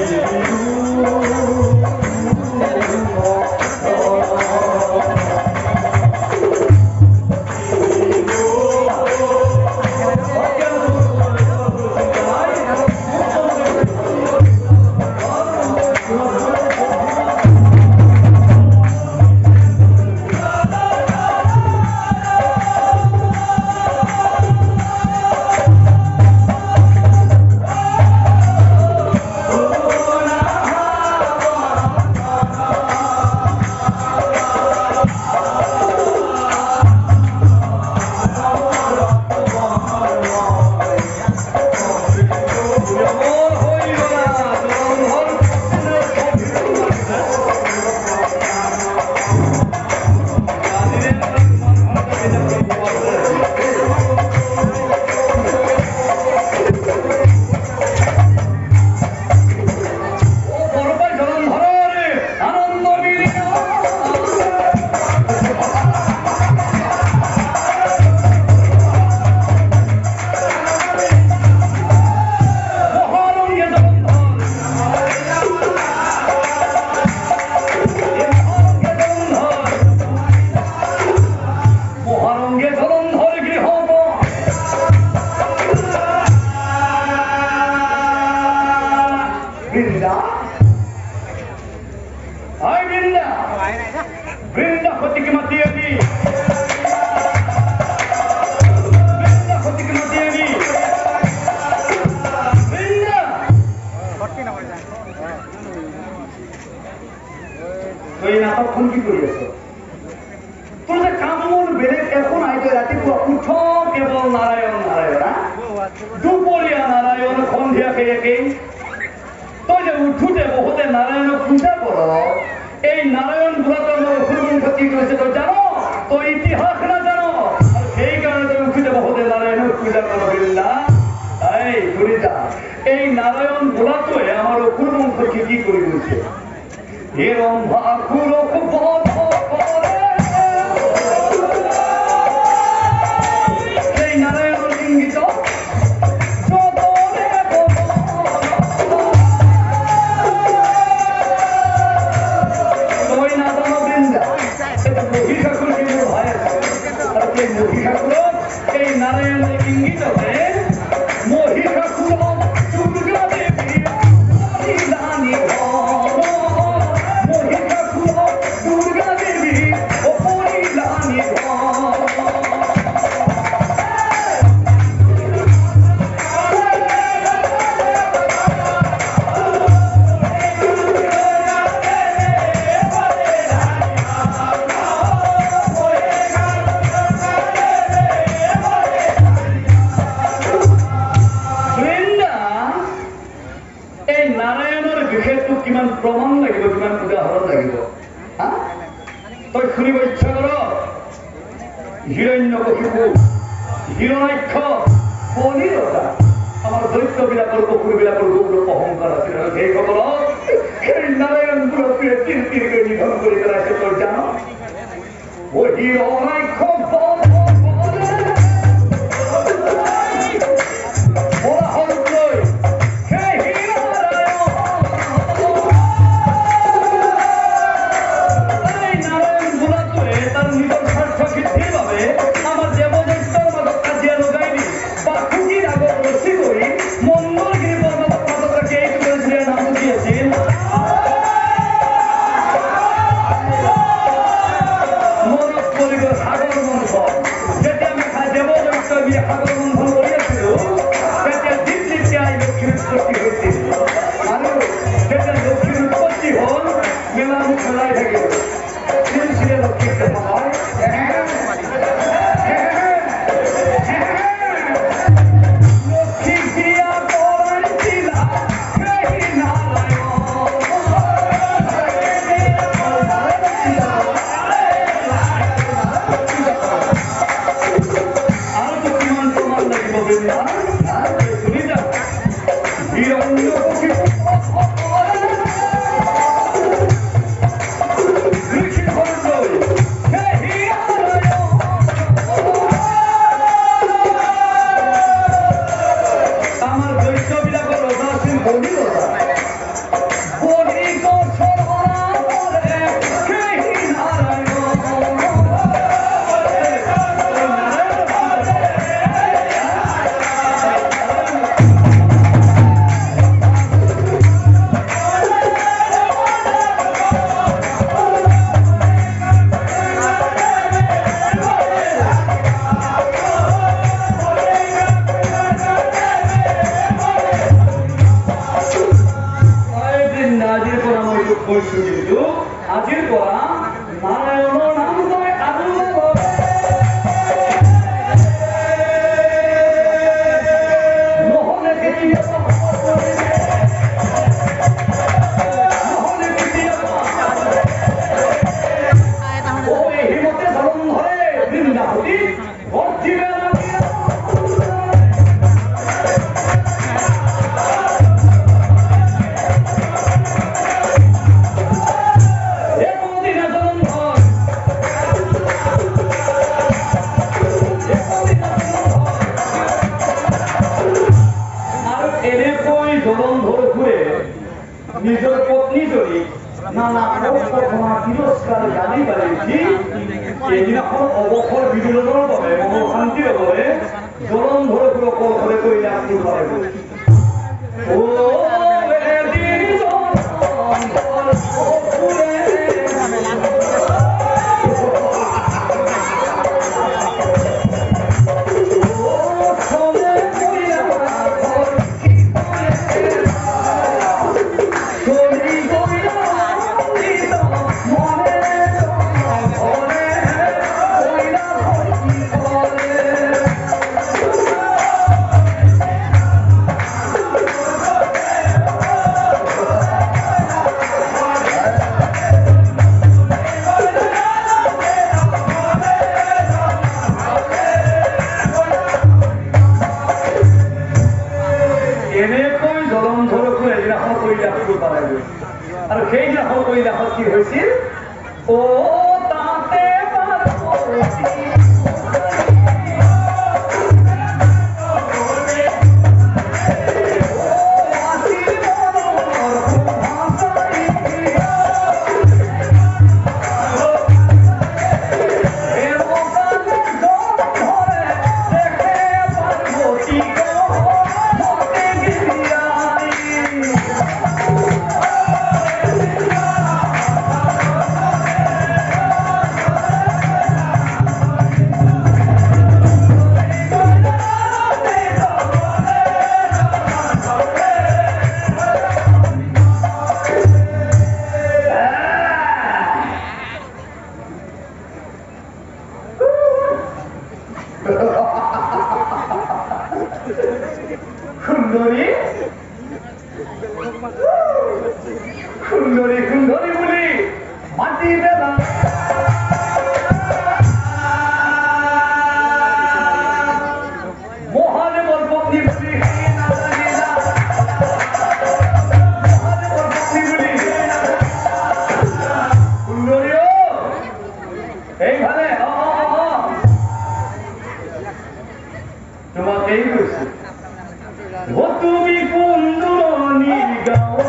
Hey, এখন কি কৰি আছ তোৰ যে কাম মোৰ বেলেগ একো নাই তই ৰাতিপুৱা উঠ কেৱল নাৰায়ণ নাৰায়ণ দুপৰীয়া নাৰায়ণ সন্ধিয়াকে একেই তই যে উঠোতে বহুতে নাৰায়ণক পূজা কৰ এই নাৰায়ণ বোলাটো আমাৰ অসুৰবংশ কি কৰিছে তই জান তই ইতিহাস নাজান আৰু সেইকাৰণে তই উঠোতে বহুতে নাৰায়ণক পূজা কৰ এই ঘুৰি যা এই নাৰায়ণ বোলাটোৱে আমাৰ অসুৰবংশ কি কৰি গৈছে হে ৰম্ভা কুলক বধ কৰে সেই নাৰায়ণৰ ইংগিত নাৰায়ণেৰ ইঙ্গিত মহিষাসুৰ দুৰ্গা দেবী মহিষাসুৰ দুৰ্গা দেবী ও পৰিলানি কিমান প্ৰমাণ লাগিব কিমান উদাহৰণ লাগিব তই শুনিব ইচ্ছা কৰ হিৰণ্যকশিপু হিৰণ্যাক্ষ বলিৰজা আমাৰ দৈত্যবিলাকৰ অসুৰবিলাকৰ গৌৰৱ অহংকাৰ আছিল আৰু সেইসকলক সেই নাৰায়ণ গুৰুৱে তিৰ তিৰকৈ নিধন কৰি পেলাইছে তই জান ও হিৰণ্যাক্ষ আজিৰ পৰা নাৰায়ণৰ নাম তই আৰু নহলে কেতিয়াবা হিমতে ধৰণ ধৰে বৃন্দাবতী ভৰ্তিবে নিজৰ পত্নীজনী নানা তিৰস্কাৰ গালি পাৰি উঠি এদিনাখন অৱসৰ বিনোদনৰ বাবে মনৰ শান্তিৰ বাবে জলন্ধৰক অকলশৰে কৰিলে আপুনি পাৰে Morning. কৈলাশত কি হৈছিল ও তাতে সুন্দরী সুন্দরী সুন্দরী বলি মাটি বেলা মহাদেবর পত্নী বলি মহাদেবর পত্নী বলি সুন্দরী এইখানে তোমাকেই বলছি ও তুমি কোন দূরনি গাও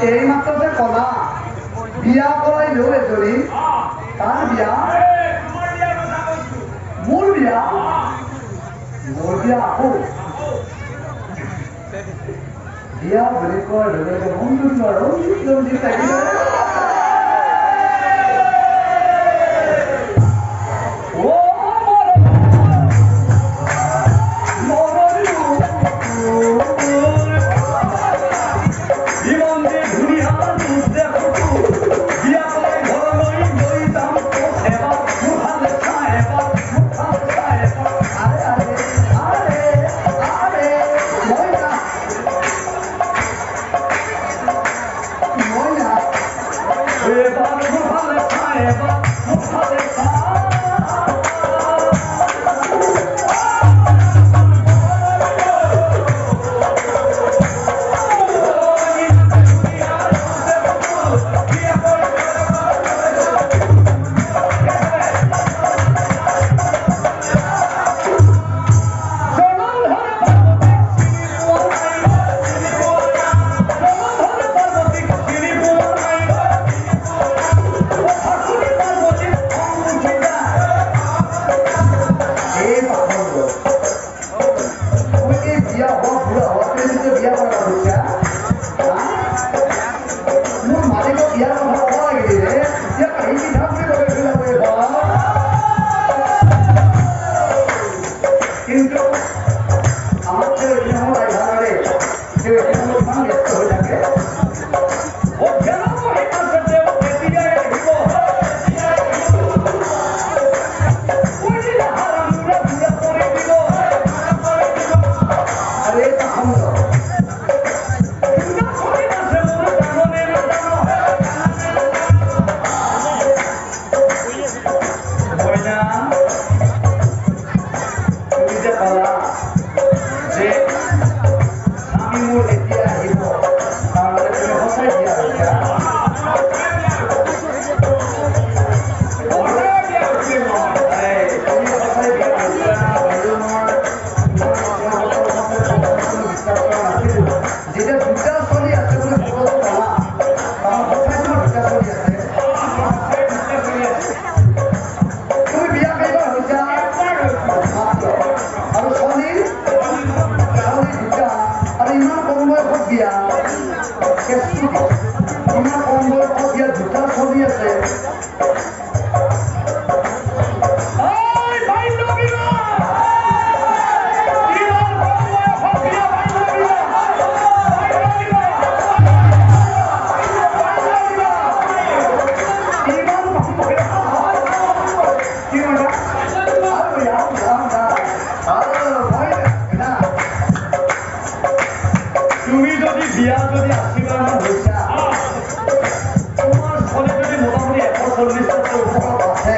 এই মাত্র যে কলা বিয়া করাই লো এজনী তার বিয়া মোৰ বিয়া আকৌ বিয়া বুলি কয় ৰঞ্জিত হৈছা তুমি যে ক'লা যে স্বামী মোৰ এতিয়া আহিব তাৰমানে তুমি সঁচাই বিয়া হৈছা যেতিয়া দুটা চলি আছে বুলি খবৰটো ক'লা তাৰ সঁচাই তোমাৰ দুটা চলি আছে তুমি বিয়া কেইবাৰ হৈছা আৰু ছোৱালী দুটা আৰু ইমান কম বয়সত বিয়া কেছটো ইমান কম বয়সত বিয়া দুটা চলি আছে তুমি যদি বিয়া যদি আশীৰ্বাদ হৈছা তোমাৰ ছোৱালী যদি মোটামুটি 140 ওপৰত আছে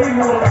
You're